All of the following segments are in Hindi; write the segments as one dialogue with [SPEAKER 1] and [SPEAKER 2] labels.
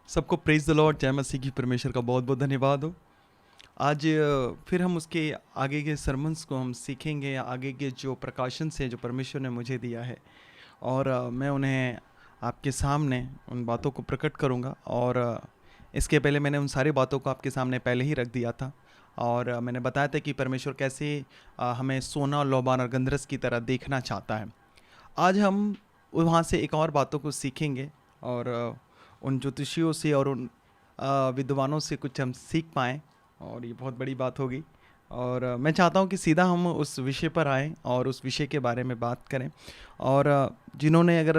[SPEAKER 1] सबको प्रेज द लॉर्ड, जय मसीह की। परमेश्वर का बहुत बहुत धन्यवाद हो। आज फिर हम उसके आगे के सरमन्स को हम सीखेंगे, आगे के जो प्रकाशन से जो परमेश्वर ने मुझे दिया है, और मैं उन्हें आपके सामने उन बातों को प्रकट करूंगा। और इसके पहले मैंने उन सारी बातों को आपके सामने पहले ही रख दिया था, और मैंने बताया था कि परमेश्वर कैसे हमें सोना, लोबान और गंधरस की तरह देखना चाहता है। आज हम वहाँ से एक और बातों को सीखेंगे, और उन ज्योतिषियों से और उन विद्वानों से कुछ हम सीख पाएँ, और ये बहुत बड़ी बात होगी। और मैं चाहता हूँ कि सीधा हम उस विषय पर आएँ और उस विषय के बारे में बात करें। और जिन्होंने अगर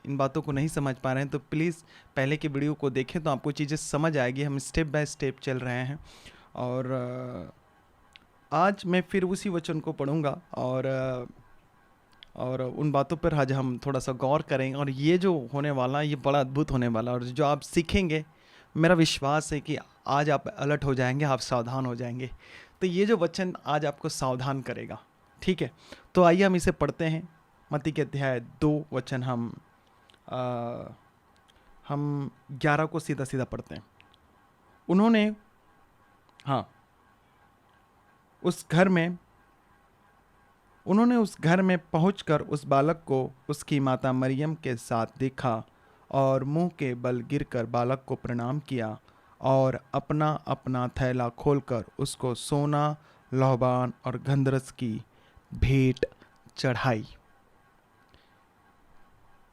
[SPEAKER 1] इन बातों को नहीं समझ पा रहे हैं तो प्लीज़ पहले के वीडियो को देखें, तो आपको चीज़ें समझ आएगी। हम स्टेप बाय स्टेप चल रहे हैं, और आज मैं फिर उसी वचन को पढ़ूँगा, और उन बातों पर आज हम थोड़ा सा गौर करेंगे। और ये जो होने वाला है ये बड़ा अद्भुत होने वाला है, और जो आप सीखेंगे, मेरा विश्वास है कि आज आप अलर्ट हो जाएंगे, आप सावधान हो जाएंगे। तो ये जो वचन आज आपको सावधान करेगा, ठीक है। तो आइए हम इसे पढ़ते हैं। मत्ती के अध्याय 2 वचन हम 11 को सीधा सीधा पढ़ते हैं। उन्होंने उस घर में पहुंचकर उस बालक को उसकी माता मरियम के साथ देखा, और मुंह के बल गिरकर बालक को प्रणाम किया, और अपना अपना थैला खोलकर उसको सोना, लोबान और गंधरस की भेंट चढ़ाई।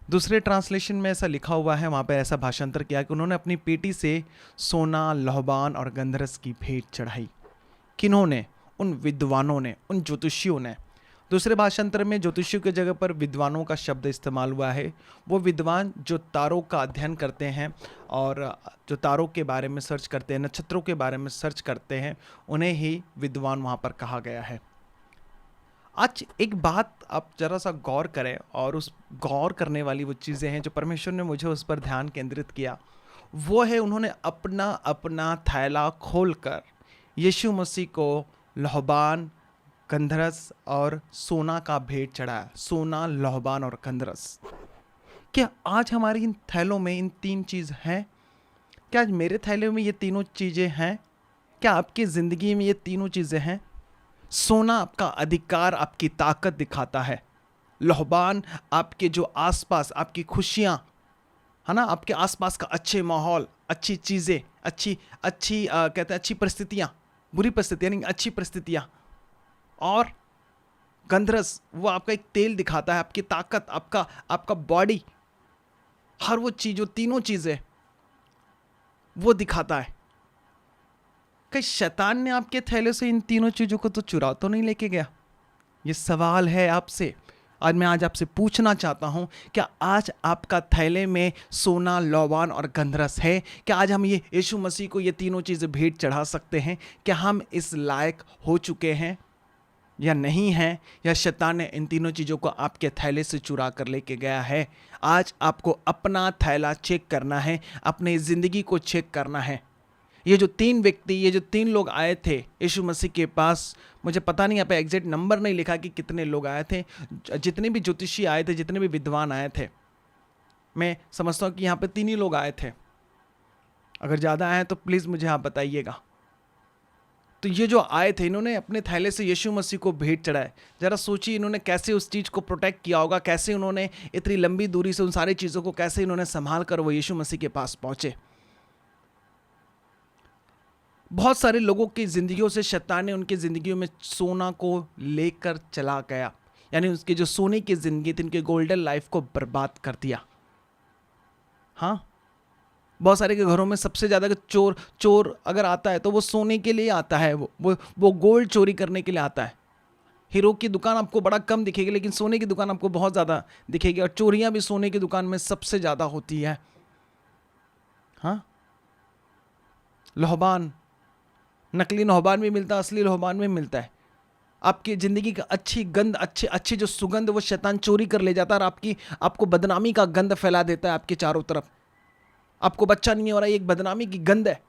[SPEAKER 1] दूसरे ट्रांसलेशन में ऐसा लिखा हुआ है, वहाँ पर ऐसा भाषांतर किया कि उन्होंने अपनी पेटी से सोना, लोबान और गंधरस की भेंट चढ़ाई। किन्होंने? उन विद्वानों ने, उन ज्योतिषियों ने। दूसरे भाषांतर में ज्योतिषियों की जगह पर विद्वानों का शब्द इस्तेमाल हुआ है। वो विद्वान जो तारों का अध्ययन करते हैं और जो तारों के बारे में सर्च करते हैं, नक्षत्रों के बारे में सर्च करते हैं, उन्हें ही विद्वान वहाँ पर कहा गया है। आज एक बात आप जरा सा गौर करें, और उस गौर करने वाली वो चीज़ें हैं जो परमेश्वर ने मुझे उस पर ध्यान केंद्रित किया। वो है, उन्होंने अपना अपना थैला खोलकर यीशु मसीह को लोबान, गंधरस और सोना का भेंट चढ़ाया। सोना, लोबान और गंधरस। क्या आज हमारे इन थैलों में इन 3 चीज़ हैं? क्या आज मेरे थैले में ये तीनों चीज़ें हैं? क्या आपकी ज़िंदगी में ये तीनों चीज़ें हैं? सोना आपका अधिकार, आपकी ताकत दिखाता है। लोबान आपके जो आसपास आपकी खुशियाँ, है ना, आपके आसपास का अच्छे माहौल, अच्छी चीज़ें, अच्छी कहते हैं अच्छी परिस्थितियाँ, बुरी परिस्थितियाँ नहीं, अच्छी परिस्थितियाँ। और गंधरस वो आपका एक तेल दिखाता है, आपकी ताकत, आपका बॉडी, हर वो चीज़, जो तीनों चीज़ें वो दिखाता है। कहीं शैतान ने आपके थैले से इन तीनों चीज़ों को तो चुरा तो नहीं लेके गया? ये सवाल है आपसे। मैं आज आपसे पूछना चाहता हूँ, क्या आज आपका थैले में सोना, लोबान और गंधरस है? क्या आज हम ये यीशु मसीह को ये तीनों चीज़ें भेंट चढ़ा सकते हैं? क्या हम इस लायक हो चुके हैं या नहीं है? या शैतान ने इन तीनों चीज़ों को आपके थैले से चुरा कर लेके गया है? आज आपको अपना थैला चेक करना है, अपनी ज़िंदगी को चेक करना है। ये जो 3 लोग आए थे यीशु मसीह के पास, मुझे पता नहीं, यहाँ पे एग्जैक्ट नंबर नहीं लिखा कि कितने लोग आए थे। जितने भी ज्योतिषी आए थे, जितने भी विद्वान आए थे, मैं समझता हूँ कि यहाँ पे 3 ही लोग आए थे। अगर ज़्यादा आए तो प्लीज़ मुझे आप बताइएगा। तो ये जो आए थे, इन्होंने अपने थैले से यीशु मसीह को भेंट चढ़ाए। जरा सोचिए, इन्होंने कैसे उस चीज़ को प्रोटेक्ट किया होगा, कैसे उन्होंने इतनी लंबी दूरी से उन सारी चीज़ों को कैसे इन्होंने संभाल कर वो यीशु मसीह के पास पहुँचे। बहुत सारे लोगों की ज़िंदगियों से शैतान ने उनकी ज़िंदगियों में सोना को लेकर चला गया, यानी उसकी जो सोने की ज़िंदगी थी, उनके गोल्डन लाइफ को बर्बाद कर दिया। हाँ, बहुत सारे के घरों में सबसे ज़्यादा चोर अगर आता है तो वो सोने के लिए आता है, वो गोल्ड चोरी करने के लिए आता है। हीरो की दुकान आपको बड़ा कम दिखेगी, लेकिन सोने की दुकान आपको बहुत ज़्यादा दिखेगी, और चोरियाँ भी सोने की दुकान में सबसे ज़्यादा होती है। हाँ, लोबान, नकली लोबान भी मिलता है, असली लोबान भी मिलता है। आपकी ज़िंदगी का अच्छी गंध, अच्छी जो सुगंध, वो शैतान चोरी कर ले जाता है, और आपको बदनामी का गंध फैला देता है आपके चारों तरफ। आपको बच्चा नहीं हो रहा है, एक बदनामी की गंध है।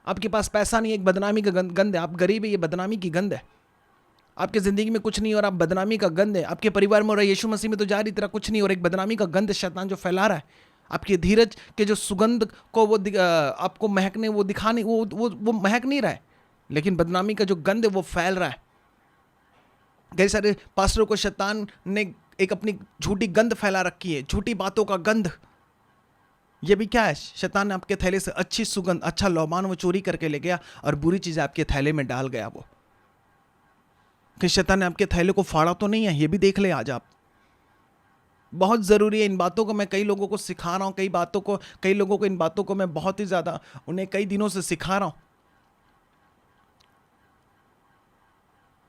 [SPEAKER 1] आपके पास पैसा नहीं है, एक बदनामी का गंध है। आप गरीब है, ये बदनामी की गंध है। आपकी ज़िंदगी में कुछ नहीं हो रहा, बदनामी का गंध है। आपके परिवार में हो रहा है, यीशु मसीह में तो जा रही तरह कुछ नहीं हो रहा, एक बदनामी का गंध शैतान जो फैला रहा है। आपकी धीरज के जो सुगंध को वो आपको महकने वो दिखाने वो महक नहीं रहा है, लेकिन बदनामी का जो गंध है वो फैल रहा है। कई सारे पास्टरों को शैतान ने एक अपनी झूठी गंध फैला रखी है, झूठी बातों का गंध। ये भी क्या है? शैतान ने आपके थैले से अच्छी सुगंध, अच्छा लौबान वो चोरी करके ले गया और बुरी चीजें आपके थैले में डाल गया वो। कि शैतान ने आपके थैले को फाड़ा तो नहीं है, ये भी देख ले आज आप। बहुत जरूरी है। इन बातों को मैं कई लोगों को सिखा रहा हूं, कई लोगों को इन बातों को मैं बहुत ही ज्यादा उन्हें कई दिनों से सिखा रहा हूं।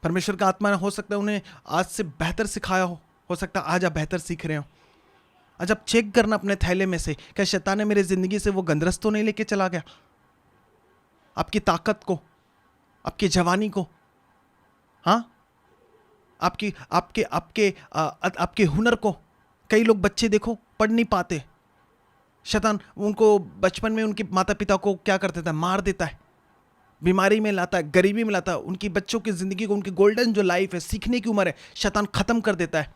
[SPEAKER 1] परमेश्वर का आत्मा ने हो सकता है उन्हें आज से बेहतर सिखाया हो सकता है आज आप बेहतर सीख रहे हो। आज आप चेक करना अपने थैले में से, क्या शैतान ने मेरी जिंदगी से वो गंदरस तो नहीं लेके चला गया? आपकी ताकत को, आपकी जवानी को, हाँ, आपकी आपके आपके आपके हुनर को। कई लोग बच्चे देखो पढ़ नहीं पाते, शैतान उनको बचपन में उनके माता पिता को क्या कर देता है? मार देता है, बीमारी में लाता है, गरीबी में लाता है। उनकी बच्चों की जिंदगी को, उनकी गोल्डन जो लाइफ है, सीखने की उम्र है, शैतान खत्म कर देता है।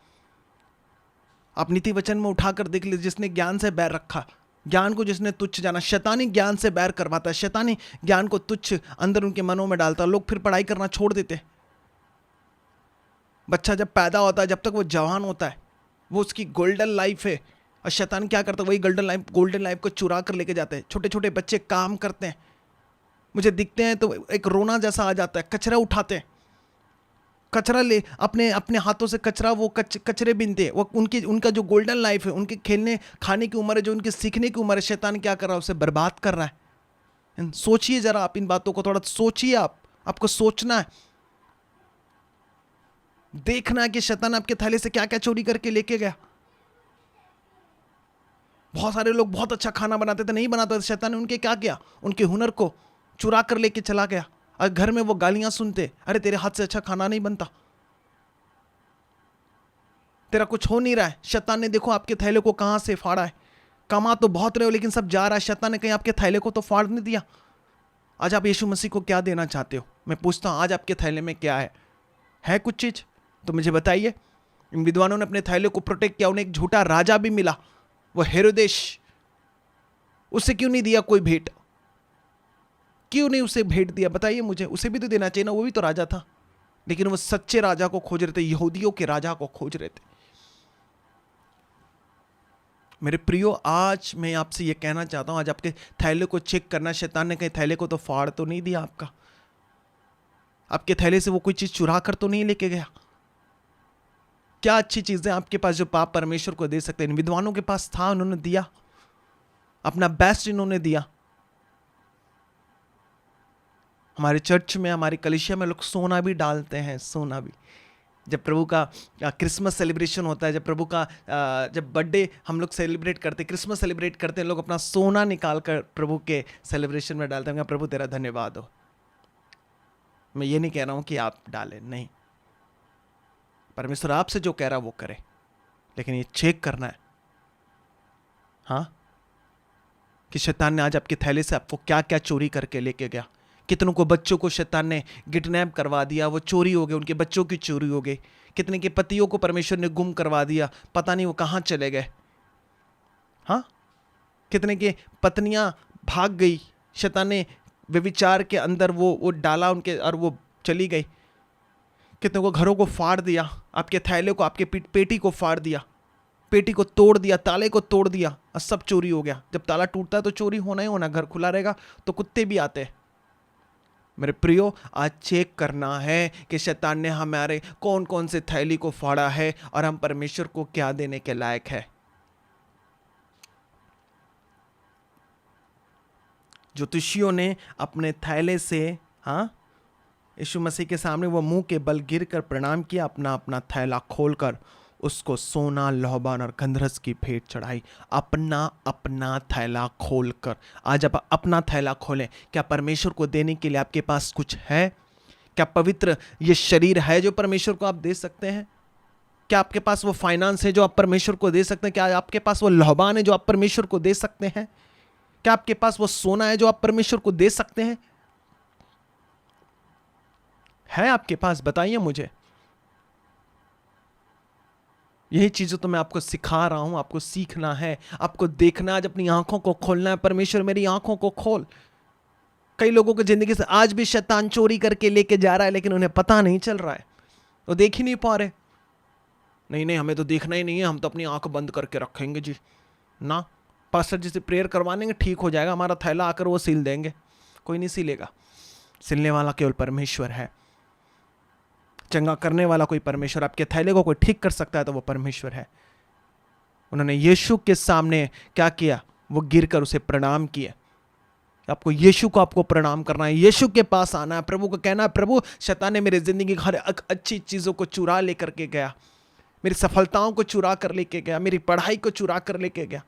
[SPEAKER 1] आप नीति वचन में उठाकर देख लीजिए, जिसने ज्ञान से बैर रखा, ज्ञान को जिसने तुच्छ जाना, शैतानी ज्ञान से बैर करवाता है, शैतानी ज्ञान को तुच्छ अंदर उनके मनों में डालता है। लोग फिर पढ़ाई करना छोड़ देते। बच्चा जब पैदा होता है, जब तक वो जवान होता है, वो उसकी गोल्डन लाइफ है, और शैतान क्या करता है? वही गोल्डन लाइफ को चुरा कर लेके जाते हैं। छोटे छोटे बच्चे काम करते हैं, मुझे दिखते हैं तो एक रोना जैसा आ जाता है। कचरा उठाते हैं, कचरा ले अपने अपने हाथों से कचरा, वो कचरे बिनते हैं। वो उनका जो गोल्डन लाइफ है, उनके खेलने खाने की उम्र है, जो उनके सीखने की उम्र है, शैतान क्या कर रहा है? उसे बर्बाद कर रहा है। सोचिए जरा आप इन बातों को, थोड़ा सोचिए। आपको सोचना है, देखना है कि शैतान आपके थैले से क्या क्या चोरी करके लेके गया। बहुत सारे लोग बहुत अच्छा खाना बनाते थे, नहीं बनाते थे, शैतान ने उनके क्या किया? उनके हुनर को चुरा कर लेके चला गया। और घर में वो गालियां सुनते, अरे तेरे हाथ से अच्छा खाना नहीं बनता, तेरा कुछ हो नहीं रहा है। शैतान ने देखो आपके थैले को कहां से फाड़ा है। कमा तो बहुत रहे हो लेकिन सब जा रहा है। शैतान ने कहीं आपके थैले को तो फाड़ नहीं दिया। आज आप यीशु मसीह को क्या देना चाहते हो? मैं पूछता हूं, आज आपके थैले में क्या है कुछ चीज? तो मुझे बताइए। इन विद्वानों ने अपने थैले को प्रोटेक्ट किया। उन्हें एक झूठा राजा भी मिला, वो हेरोदेश। उसे क्यों नहीं दिया कोई भेंट? क्यों नहीं उसे भेंट दिया? बताइए मुझे। उसे भी तो देना चाहिए ना, वो भी तो राजा था। लेकिन वो सच्चे राजा को खोज रहे थे, यहूदियों के राजा को खोज रहे थे। मेरे प्रियो, आज मैं आपसे ये कहना चाहता हूं, आज आपके थैले को चेक करना। शैतान ने कहीं थैले को तो फाड़ तो नहीं दिया आपका? आपके थैले से वो कोई चीज चुरा कर तो नहीं लेके गया? क्या अच्छी चीजें आपके पास जो पाप परमेश्वर को दे सकते हैं? इन विद्वानों के पास था, उन्होंने दिया, अपना बेस्ट इन्होंने दिया। हमारे चर्च में, हमारी कलीसिया में लोग सोना भी डालते हैं, सोना भी। जब प्रभु का क्रिसमस सेलिब्रेशन होता है, जब प्रभु का जब बर्थडे हम लोग सेलिब्रेट करते हैं, क्रिसमस सेलिब्रेट करते हैं, लोग अपना सोना निकाल कर प्रभु के सेलिब्रेशन में डालते हैं। प्रभु तेरा धन्यवाद हो। मैं ये नहीं कह रहा हूं कि आप डालें, नहीं, परमेश्वर आपसे जो कह रहा है वो करे, लेकिन ये चेक करना है, हाँ, कि शैतान ने आज आपके थैले से आपको क्या क्या चोरी करके लेके गया। कितनों को बच्चों को शैतान ने किडनैप करवा दिया, वो चोरी हो गए, उनके बच्चों की चोरी हो गई। कितने के पतियों को परमेश्वर ने गुम करवा दिया, पता नहीं वो कहाँ चले गए। हाँ, कितने के पत्नियां भाग गई, शैतान ने व्यभिचार के अंदर वो डाला उनके, और वो चली गई। कितने को घरों को फाड़ दिया, आपके थैले को, आपके पेटी को फाड़ दिया, पेटी को तोड़ दिया, ताले को तोड़ दिया, और सब चोरी हो गया। जब ताला टूटता है तो चोरी होना ही होना। घर खुला रहेगा तो कुत्ते भी आते हैं। मेरे प्रियो, आज चेक करना है कि शैतान ने हमारे कौन कौन से थैली को फाड़ा है और हम परमेश्वर को क्या देने के लायक है। ज्योतिषियों ने अपने थैले से, हाँ, यीशु मसीह के सामने वो मुंह के बल गिरकर प्रणाम किया, अपना अपना थैला खोलकर उसको सोना, लोहबान और गंधरस की भेंट चढ़ाई। अपना अपना थैला खोलकर। आज आप अपना थैला खोलें। क्या परमेश्वर को देने के लिए आपके पास कुछ है? क्या पवित्र ये शरीर है जो परमेश्वर को आप दे सकते हैं? क्या आपके पास वो फाइनेंस है जो आप परमेश्वर को दे सकते हैं? क्या आपके पास वो लोहबान है जो आप परमेश्वर को दे सकते हैं? क्या आपके पास वो सोना है जो आप परमेश्वर को दे सकते हैं? है आपके पास? बताइए मुझे। यही चीज़ें तो मैं आपको सिखा रहा हूं, आपको सीखना है, आपको देखना है, आज अपनी आंखों को खोलना है। परमेश्वर मेरी आंखों को खोल। कई लोगों की जिंदगी से आज भी शैतान चोरी करके लेके जा रहा है, लेकिन उन्हें पता नहीं चल रहा है, वो देख ही नहीं पा रहे। नहीं नहीं, हमें तो देखना ही नहीं है, हम तो अपनी आंख बंद करके रखेंगे जी ना, पास्टर जी से प्रेयर करवा देंगे, ठीक हो जाएगा, हमारा थैला आकर वो सील देंगे। कोई नहीं सीलेगा, सिलने वाला केवल परमेश्वर है। चंगा करने वाला कोई परमेश्वर, आपके थैले को कोई ठीक कर सकता है तो वो परमेश्वर है। उन्होंने यीशु के सामने क्या किया, वो गिरकर उसे प्रणाम किया। आपको यीशु को आपको प्रणाम करना है, यीशु के पास आना है, प्रभु को कहना है, प्रभु शैतान ने मेरी जिंदगी की हर अच्छी चीजों को चुरा लेकर के गया, मेरी सफलताओं को चुरा कर लेके गया, मेरी पढ़ाई को चुरा कर लेके गया,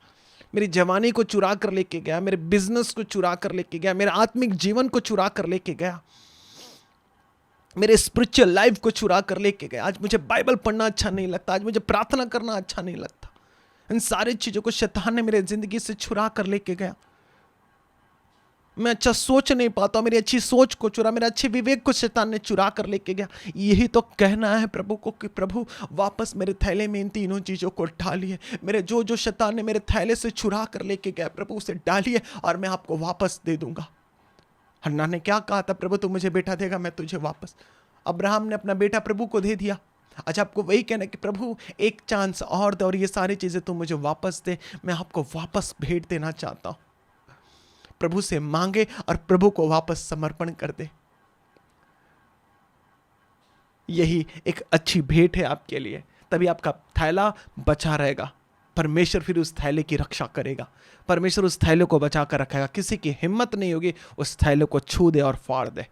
[SPEAKER 1] मेरी जवानी को चुरा कर लेके गया, मेरे बिजनेस को चुरा कर लेके गया, मेरे आत्मिक जीवन को चुरा कर लेके गया, मेरे स्पिरिचुअल लाइफ को चुरा कर लेके गया। आज मुझे बाइबल पढ़ना अच्छा नहीं लगता, आज मुझे प्रार्थना करना अच्छा नहीं लगता। इन सारी चीजों को शैतान ने मेरे जिंदगी से चुरा कर लेके गया। मैं अच्छा सोच नहीं पाता, मेरी अच्छी सोच को चुरा, मेरे अच्छे विवेक को शैतान ने चुरा कर लेके गया। यही तो कहना है प्रभु को कि प्रभु वापस मेरे थैले में इन तीनों चीज़ों को डालिए। मेरे जो जो शैतान ने मेरे थैले से चुरा कर लेके गया, प्रभु उसे डालिए और मैं आपको वापस दे दूंगा। हन्ना ने क्या कहा था, प्रभु तू मुझे बेटा देगा, मैं तुझे वापस। अब्राहम ने अपना बेटा प्रभु को दे दिया। अच्छा, आपको वही कहना कि प्रभु एक चांस और दे और ये सारी चीज़ें तू मुझे वापस दे, मैं आपको वापस भेंट देना चाहता हूँ। प्रभु से मांगे और प्रभु को वापस समर्पण कर दे। यही एक अच्छी भेंट है आपके लिए, तभी आपका थैला बचा रहेगा। परमेश्वर फिर उस थैले की रक्षा करेगा, परमेश्वर उस थैले को बचा कर रखेगा। किसी की हिम्मत नहीं होगी उस थैले को छू दे और फाड़ दे।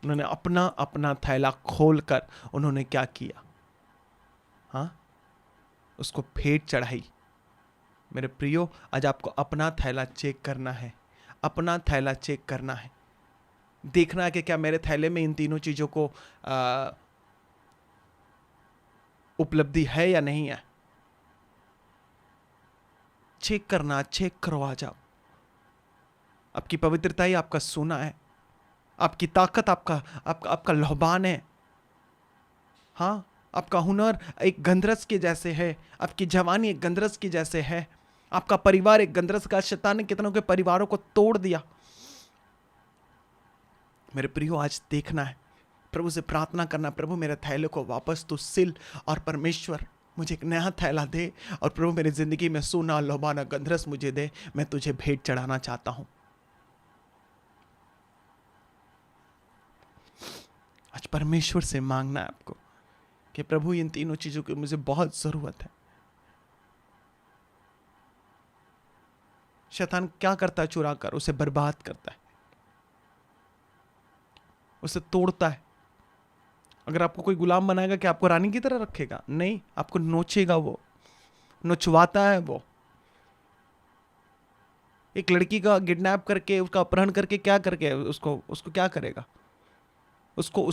[SPEAKER 1] उन्होंने अपना अपना थैला खोलकर उन्होंने क्या किया, हाँ, उसको भेंट चढ़ाई। मेरे प्रियो, आज आपको अपना थैला चेक करना है, अपना थैला चेक करना है, देखना है कि क्या मेरे थैले में इन तीनों चीज़ों को उपलब्धि है या नहीं है। चेक करना, चेक करो। आज आपकी पवित्रता ही आपका सोना है, आपकी ताकत आपका लोहबान है। हाँ, आपका हुनर एक गंधरस के जैसे है, आपकी जवानी एक गंधरस की जैसे है, आपका परिवार एक गंधरस का। शैतान ने कितनों के परिवारों को तोड़ दिया। मेरे प्रियो, आज देखना है, प्रभु से प्रार्थना करना, प्रभु मेरे थैले को वापस तू सिल और परमेश्वर मुझे एक नया थैला दे, और प्रभु मेरी जिंदगी में सोना लोबाना गंधरस मुझे दे, मैं तुझे भेंट चढ़ाना चाहता हूं। आज परमेश्वर से मांगना है आपको कि प्रभु इन तीनों चीजों की मुझे बहुत जरूरत है। शैतान क्या करता है, चुरा कर उसे बर्बाद करता है, उसे तोड़ता है। अगर आपको कोई गुलाम बनाएगा कि आपको रानी की तरह रखेगा? नहीं, आपको नोचेगा, वो नोचवाता है। वो एक लड़की का किडनैप करके, उसका अपहरण करके क्या करके उसको क्या करेगा? उसको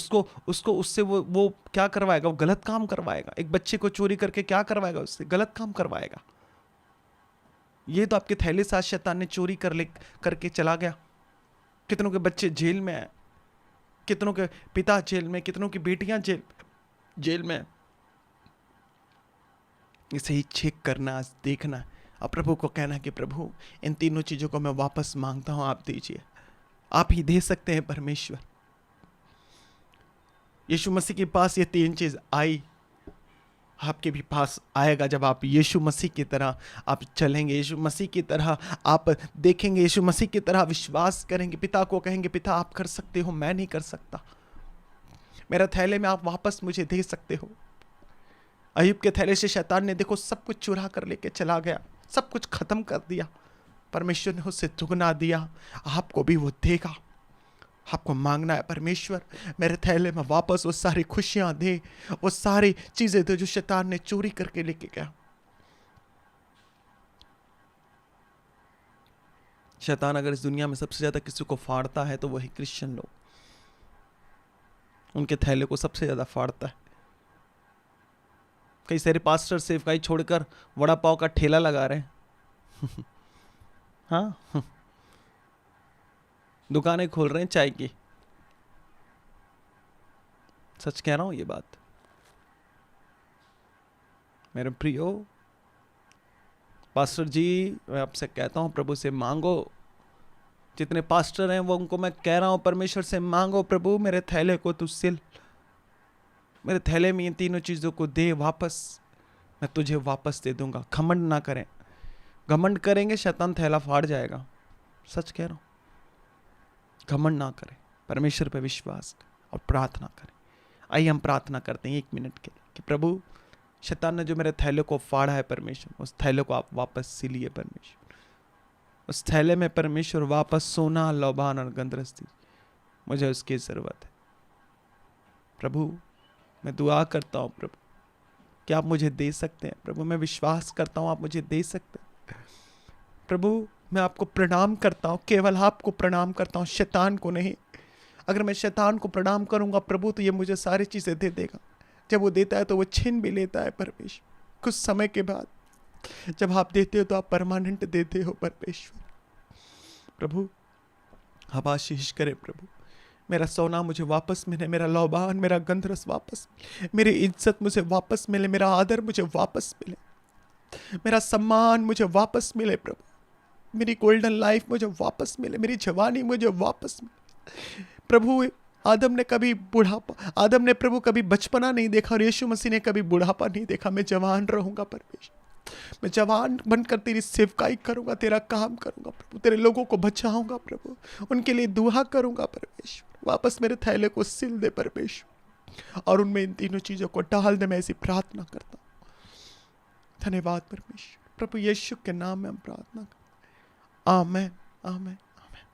[SPEAKER 1] उससे वो क्या करवाएगा? वो गलत काम करवाएगा। एक बच्चे को चोरी करके क्या करवाएगा? उससे गलत काम करवाएगा। ये तो आपके थैले से शैतान ने चोरी करके चला गया। कितनों के बच्चे जेल में हैं, कितनों के पिता जेल में, कितनों की बेटियां जेल में। इसे ही चेक करना, देखना और प्रभु को कहना कि प्रभु इन तीनों चीजों को मैं वापस मांगता हूं, आप दीजिए। आप ही दे सकते हैं परमेश्वर। यीशु मसीह के पास ये तीन चीज आई, आपके भी पास आएगा जब आप यीशु मसीह की तरह आप चलेंगे, यीशु मसीह की तरह आप देखेंगे, यीशु मसीह की तरह विश्वास करेंगे, पिता को कहेंगे पिता आप कर सकते हो, मैं नहीं कर सकता, मेरा थैले में आप वापस मुझे दे सकते हो। अय्यूब के थैले से शैतान ने देखो सब कुछ चुरा कर लेके चला गया, सब कुछ खत्म कर दिया। परमेश्वर ने उससे दुगना दिया, आपको भी वो देगा। आपको मांगना है, परमेश्वर मेरे थैले में वापस वो सारी खुशियां दे, वो सारी चीजें दे जो शैतान ने चोरी करके लेके गया। शैतान अगर इस दुनिया में सबसे ज्यादा किसी को फाड़ता है तो वही क्रिश्चियन लोग, उनके थैले को सबसे ज्यादा फाड़ता है। कई सारे पास्टर सेवकाई छोड़कर वड़ा पाव का ठेला लगा रहे हैं हाँ, दुकानें खोल रहे हैं चाय की। सच कह रहा हूं ये बात। मेरे प्रियो, पास्टर जी मैं आपसे कहता हूँ प्रभु से मांगो। जितने पास्टर हैं वो उनको मैं कह रहा हूँ परमेश्वर से मांगो, प्रभु मेरे थैले को तू सिल, मेरे थैले में ये तीनों चीज़ों को दे वापस, मैं तुझे वापस दे दूंगा। घमंड ना करें, घमंड करेंगे शैतान थैला फाड़ जाएगा, सच कह रहा हूँ। घमंड ना करें, परमेश्वर पे विश्वास और प्रार्थना करें। आइए हम प्रार्थना करते हैं 1 मिनट के लिए कि प्रभु शैतान ने जो मेरे थैले को फाड़ा है परमेश्वर, उस थैले को आप वापस सिलिए परमेश्वर। उस थैले में परमेश्वर वापस सोना, लोबान और गंधरस दीजिए, मुझे उसकी ज़रूरत है। प्रभु मैं दुआ करता हूँ प्रभु, क्या आप मुझे दे सकते हैं? प्रभु मैं विश्वास करता हूँ आप मुझे दे सकते हैं। प्रभु मैं आपको प्रणाम करता हूँ, केवल आपको प्रणाम करता हूँ, शैतान को नहीं। अगर मैं शैतान को प्रणाम करूँगा प्रभु तो ये मुझे सारी चीज़ें दे देगा। जब वो देता है तो वो छीन भी लेता है परमेश्वर, कुछ समय के बाद। जब आप देते हो तो आप परमानेंट देते हो परमेश्वर। प्रभु आप आशीष करें प्रभु, मेरा सोना मुझे वापस मिले, मेरा लोबान, मेरा गंधरस वापस मिले, मेरी इज्जत मुझे वापस मिले, मेरा आदर मुझे वापस मिले, मेरा सम्मान मुझे वापस मिले प्रभु, मेरी गोल्डन लाइफ मुझे वापस मिले, मेरी जवानी मुझे वापस मिले। प्रभु आदम ने प्रभु कभी बचपना नहीं देखा और यीशु मसीह ने कभी बुढ़ापा नहीं देखा। मैं जवान रहूंगा परमेश्वर, मैं जवान बनकर तेरी सेवकाई करूंगा, तेरा काम करूंगा प्रभु, तेरे लोगों को बचाऊंगा प्रभु, उनके लिए दुआ करूंगा परमेश्वर। वापस मेरे थैले को सिल दे परमेश्वर और उनमें इन तीनों चीजों को डाल दे। मैं ऐसी प्रार्थना करता हूँ। धन्यवाद परमेश्वर, प्रभु यीशु के नाम में हम प्रार्थना करते। आमीन आमीन आमीन।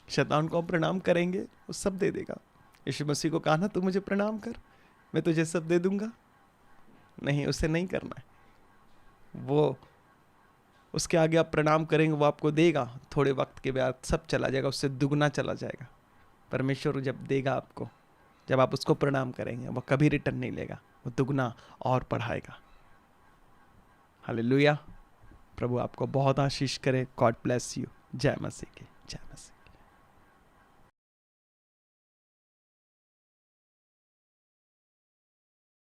[SPEAKER 1] शैतान को हम प्रणाम करेंगे, वो सब दे देगा। यीशु मसीह को कहा ना तू मुझे प्रणाम कर, मैं तुझे सब दे दूंगा। नहीं, उसे नहीं करना है। वो उसके आगे आप प्रणाम करेंगे, वो आपको देगा, थोड़े वक्त के बाद सब चला जाएगा, उससे दुगना चला जाएगा। परमेश्वर जब देगा आपको, जब आप उसको प्रणाम करेंगे, वो कभी रिटर्न नहीं लेगा, वो दुगना और बढ़ाएगा। हालेलुया। प्रभु आपको बहुत आशीष करे। God bless you. जय मसीह की जय मसीह।